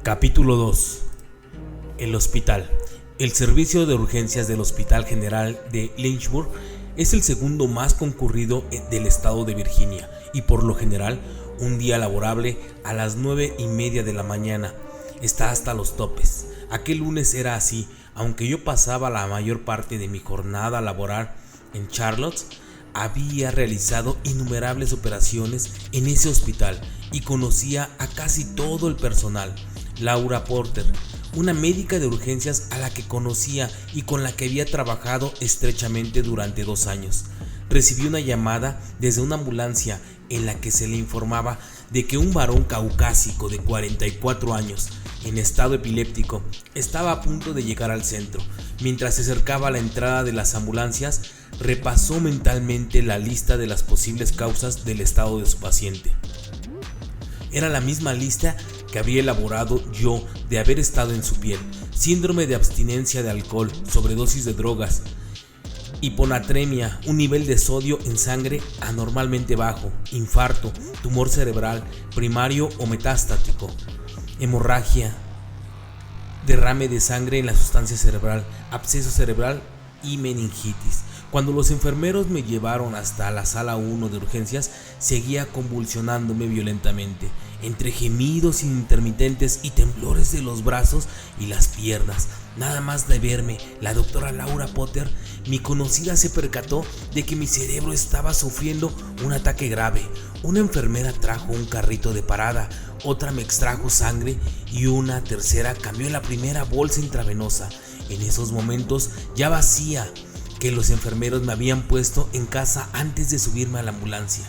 Capítulo 2. El hospital. El servicio de urgencias del Hospital General de Lynchburg es el segundo más concurrido del estado de Virginia y por lo general un día laborable a las 9:30 de la mañana está hasta los topes. Aquel lunes era así, aunque yo pasaba la mayor parte de mi jornada laboral en Charlotte. Había realizado innumerables operaciones en ese hospital y conocía a casi todo el personal. Laura Porter, una médica de urgencias a la que conocía y con la que había trabajado estrechamente durante 2 años, recibió una llamada desde una ambulancia en la que se le informaba de que un varón caucásico de 44 años, en estado epiléptico, estaba a punto de llegar al centro. Mientras se acercaba a la entrada de las ambulancias, repasó mentalmente la lista de las posibles causas del estado de su paciente. Era la misma lista que había elaborado yo de haber estado en su piel: síndrome de abstinencia de alcohol, sobredosis de drogas, hiponatremia, un nivel de sodio en sangre anormalmente bajo, infarto, tumor cerebral primario o metastático, hemorragia, derrame de sangre en la sustancia cerebral, absceso cerebral y meningitis. Cuando los enfermeros me llevaron hasta la sala 1 de urgencias, seguía convulsionándome violentamente, entre gemidos intermitentes y temblores de los brazos y las piernas. Nada más de verme, la doctora Laura Porter, mi conocida, se percató de que mi cerebro estaba sufriendo un ataque grave. Una enfermera trajo un carrito de parada, otra me extrajo sangre y una tercera cambió la primera bolsa intravenosa, en esos momentos ya vacía, que los enfermeros me habían puesto en casa antes de subirme a la ambulancia.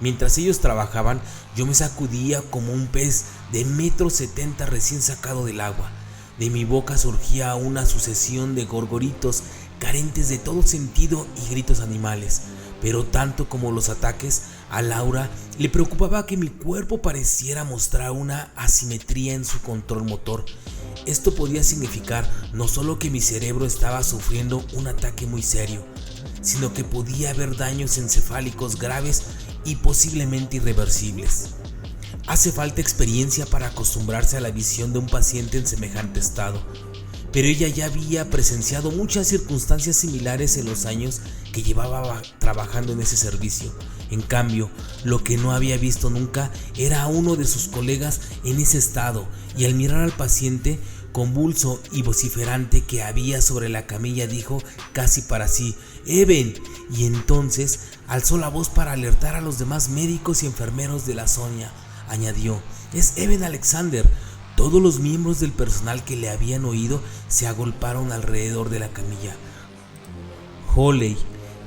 Mientras ellos trabajaban, yo me sacudía como un pez de 1,70 m recién sacado del agua. De mi boca surgía una sucesión de gorgoritos carentes de todo sentido y gritos animales. Pero tanto como los ataques, a Laura le preocupaba que mi cuerpo pareciera mostrar una asimetría en su control motor. Esto podía significar no solo que mi cerebro estaba sufriendo un ataque muy serio, sino que podía haber daños encefálicos graves y posiblemente irreversibles. Hace falta experiencia para acostumbrarse a la visión de un paciente en semejante estado, pero ella ya había presenciado muchas circunstancias similares en los años que llevaba trabajando en ese servicio. En cambio, lo que no había visto nunca era a uno de sus colegas en ese estado, y al mirar al paciente convulso y vociferante que había sobre la camilla, dijo casi para sí: «Eben», y entonces alzó la voz para alertar a los demás médicos y enfermeros de la zona. Añadió: «Es Eben Alexander». Todos los miembros del personal que le habían oído se agolparon alrededor de la camilla. Holly,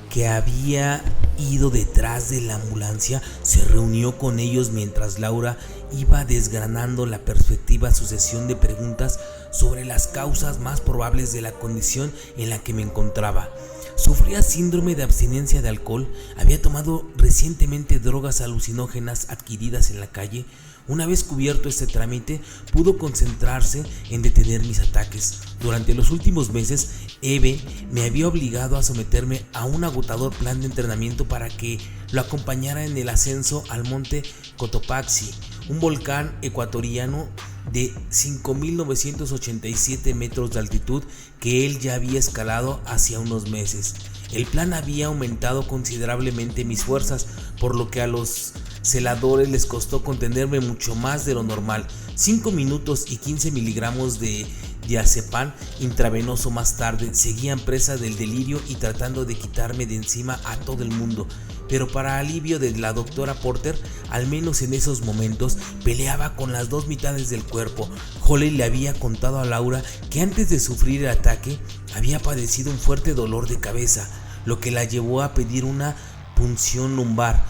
que había ido detrás de la ambulancia, se reunió con ellos mientras Laura iba desgranando la perspectiva sucesión de preguntas sobre las causas más probables de la condición en la que me encontraba. Sufría síndrome de abstinencia de alcohol, había tomado recientemente drogas alucinógenas adquiridas en la calle. Una vez cubierto este trámite, pudo concentrarse en detener mis ataques. Durante los últimos meses, Eve me había obligado a someterme a un agotador plan de entrenamiento para que lo acompañara en el ascenso al monte Cotopaxi, un volcán ecuatoriano de 5.987 metros de altitud que él ya había escalado hacía unos meses. El plan había aumentado considerablemente mis fuerzas, por lo que a los celadores les costó contenerme mucho más de lo normal. 5 minutos y 15 miligramos de diazepam intravenoso más tarde. Seguían presa del delirio y tratando de quitarme de encima a todo el mundo. Pero para alivio de la doctora Porter, al menos en esos momentos, peleaba con las dos mitades del cuerpo. Holly le había contado a Laura que antes de sufrir el ataque había padecido un fuerte dolor de cabeza, lo que la llevó a pedir una punción lumbar,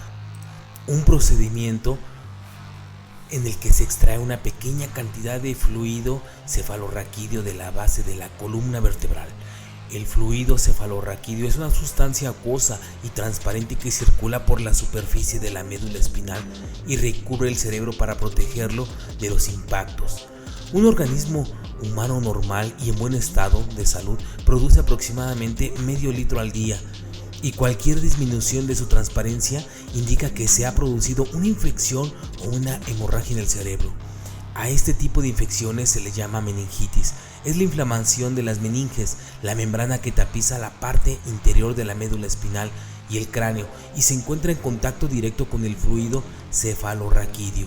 un procedimiento en el que se extrae una pequeña cantidad de fluido cefalorraquídeo de la base de la columna vertebral. El fluido cefalorraquídeo es una sustancia acuosa y transparente que circula por la superficie de la médula espinal y recubre el cerebro para protegerlo de los impactos. Un organismo humano normal y en buen estado de salud produce aproximadamente medio litro al día, y cualquier disminución de su transparencia indica que se ha producido una infección o una hemorragia en el cerebro. A este tipo de infecciones se le llama meningitis. Es la inflamación de las meninges, la membrana que tapiza la parte interior de la médula espinal y el cráneo, y se encuentra en contacto directo con el fluido cefalorraquídeo.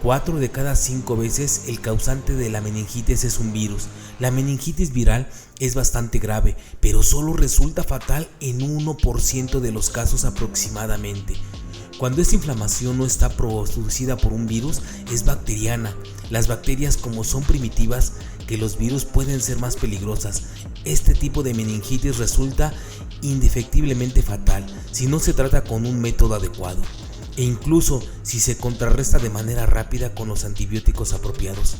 4 de cada 5 veces el causante de la meningitis es un virus. La meningitis viral es bastante grave, pero solo resulta fatal en 1% de los casos aproximadamente. Cuando esta inflamación no está producida por un virus, es bacteriana. Las bacterias, como son primitivas que los virus, pueden ser más peligrosas. Este tipo de meningitis resulta indefectiblemente fatal si no se trata con un método adecuado, e incluso si se contrarresta de manera rápida con los antibióticos apropiados.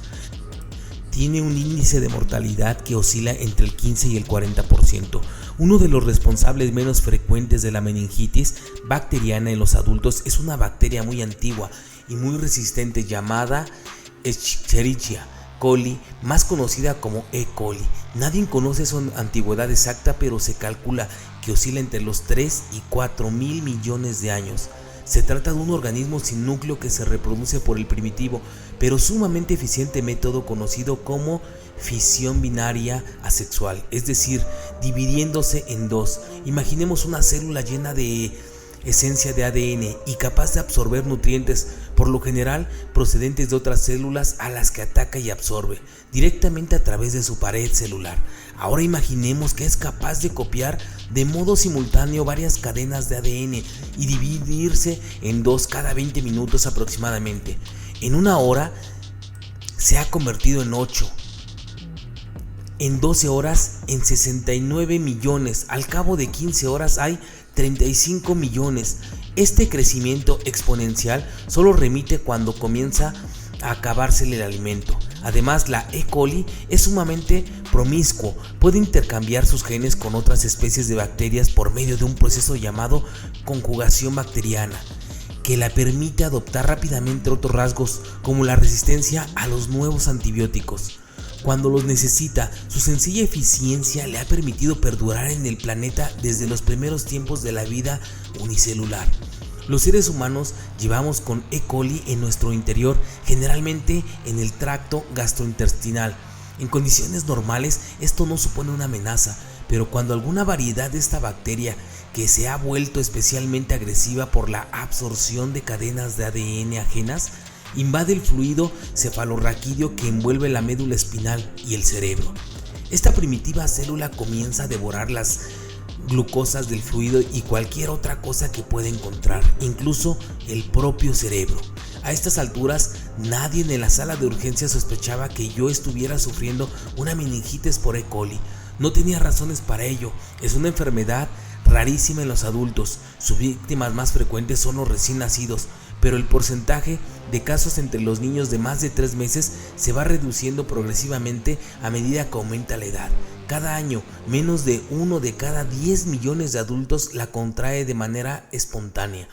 Tiene un índice de mortalidad que oscila entre el 15 y el 40%. Uno de los responsables menos frecuentes de la meningitis bacteriana en los adultos es una bacteria muy antigua y muy resistente llamada Escherichia coli, más conocida como E. coli. Nadie conoce su antigüedad exacta, pero se calcula que oscila entre los 3 y 4 mil millones de años. Se trata de un organismo sin núcleo que se reproduce por el primitivo, pero sumamente eficiente método conocido como fisión binaria asexual, es decir, dividiéndose en dos. Imaginemos una célula llena de esencia de ADN y capaz de absorber nutrientes, por lo general procedentes de otras células a las que ataca y absorbe directamente a través de su pared celular. Ahora imaginemos que es capaz de copiar de modo simultáneo varias cadenas de ADN y dividirse en dos cada 20 minutos aproximadamente. En una hora se ha convertido en 8. En 12 horas en 69 millones. Al cabo de 15 horas hay 35 millones. Este crecimiento exponencial solo remite cuando comienza a acabársele el alimento. Además, la E. coli es sumamente promiscuo, puede intercambiar sus genes con otras especies de bacterias por medio de un proceso llamado conjugación bacteriana, que la permite adoptar rápidamente otros rasgos como la resistencia a los nuevos antibióticos. Cuando los necesita, su sencilla eficiencia le ha permitido perdurar en el planeta desde los primeros tiempos de la vida unicelular. Los seres humanos llevamos con E. coli en nuestro interior, generalmente en el tracto gastrointestinal. En condiciones normales esto no supone una amenaza, pero cuando alguna variedad de esta bacteria, que se ha vuelto especialmente agresiva por la absorción de cadenas de ADN ajenas, invade el fluido cefalorraquídeo que envuelve la médula espinal y el cerebro. Esta primitiva célula comienza a devorar las glucosas del fluido y cualquier otra cosa que pueda encontrar, incluso el propio cerebro. A estas alturas, nadie en la sala de urgencias sospechaba que yo estuviera sufriendo una meningitis por E. coli. No tenía razones para ello. Es una enfermedad rarísima en los adultos. Sus víctimas más frecuentes son los recién nacidos, pero el porcentaje de casos entre los niños de más de 3 meses se va reduciendo progresivamente a medida que aumenta la edad. Cada año, menos de 1 de cada 10 millones de adultos la contrae de manera espontánea.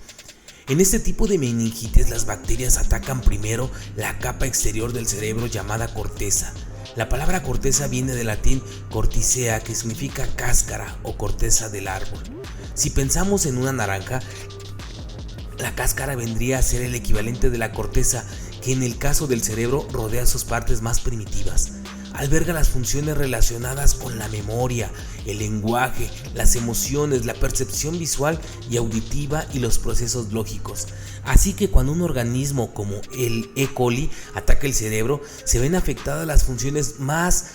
En este tipo de meningitis, las bacterias atacan primero la capa exterior del cerebro llamada corteza. La palabra corteza viene del latín corticea, que significa cáscara o corteza del árbol. Si pensamos en una naranja, la cáscara vendría a ser el equivalente de la corteza, que en el caso del cerebro rodea sus partes más primitivas. Alberga las funciones relacionadas con la memoria, el lenguaje, las emociones, la percepción visual y auditiva y los procesos lógicos. Así que cuando un organismo como el E. coli ataca el cerebro, se ven afectadas las funciones más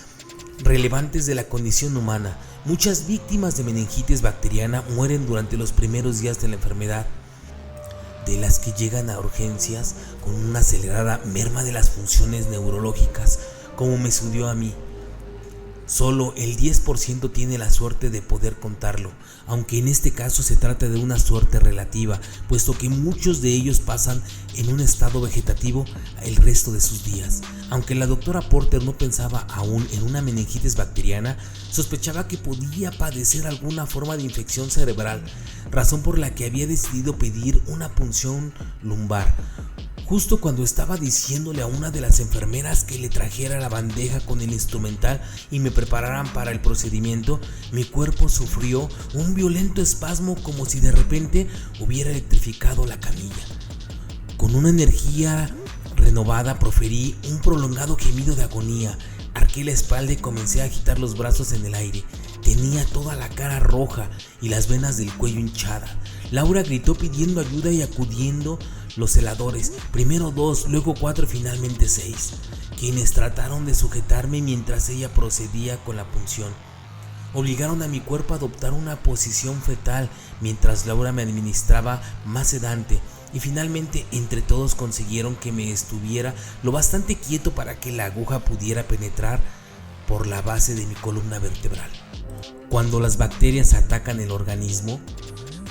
relevantes de la condición humana. Muchas víctimas de meningitis bacteriana mueren durante los primeros días de la enfermedad, de las que llegan a urgencias con una acelerada merma de las funciones neurológicas, como me sucedió a mí. Solo el 10% tiene la suerte de poder contarlo, aunque en este caso se trata de una suerte relativa, puesto que muchos de ellos pasan en un estado vegetativo el resto de sus días. Aunque la doctora Porter no pensaba aún en una meningitis bacteriana, sospechaba que podía padecer alguna forma de infección cerebral, razón por la que había decidido pedir una punción lumbar. Justo cuando estaba diciéndole a una de las enfermeras que le trajera la bandeja con el instrumental y me prepararan para el procedimiento, mi cuerpo sufrió un violento espasmo, como si de repente hubiera electrificado la camilla. Con una energía Renovada, proferí un prolongado gemido de agonía. Arqué la espalda y comencé a agitar los brazos en el aire. Tenía toda la cara roja y las venas del cuello hinchadas. Laura gritó pidiendo ayuda y acudiendo los celadores, primero 2, luego 4 y finalmente 6, quienes trataron de sujetarme mientras ella procedía con la punción. Obligaron a mi cuerpo a adoptar una posición fetal mientras Laura me administraba más sedante y finalmente entre todos consiguieron que me estuviera lo bastante quieto para que la aguja pudiera penetrar por la base de mi columna vertebral. Cuando las bacterias atacan el organismo,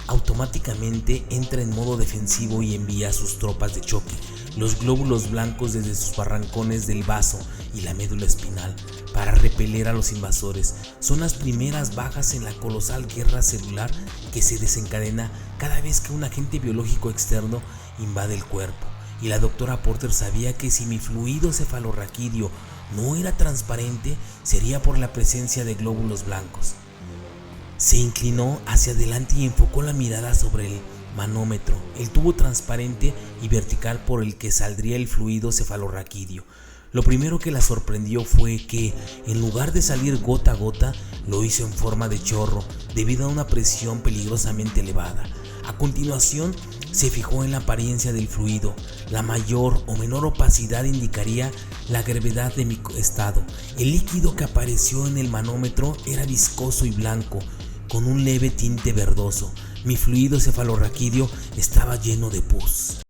automáticamente entra en modo defensivo y envía a sus tropas de choque, los glóbulos blancos desde sus barrancones del vaso y la médula espinal, para repeler a los invasores. Son las primeras bajas en la colosal guerra celular que se desencadena cada vez que un agente biológico externo invade el cuerpo. Y la doctora Porter sabía que si mi fluido cefalorraquídeo no era transparente, sería por la presencia de glóbulos blancos. Se inclinó hacia adelante y enfocó la mirada sobre el manómetro, el tubo transparente y vertical por el que saldría el fluido cefalorraquídeo. Lo primero que la sorprendió fue que, en lugar de salir gota a gota, lo hizo en forma de chorro debido a una presión peligrosamente elevada. A continuación, se fijó en la apariencia del fluido. La mayor o menor opacidad indicaría la gravedad de mi estado. El líquido que apareció en el manómetro era viscoso y blanco, con un leve tinte verdoso. Mi fluido cefalorraquídeo estaba lleno de pus.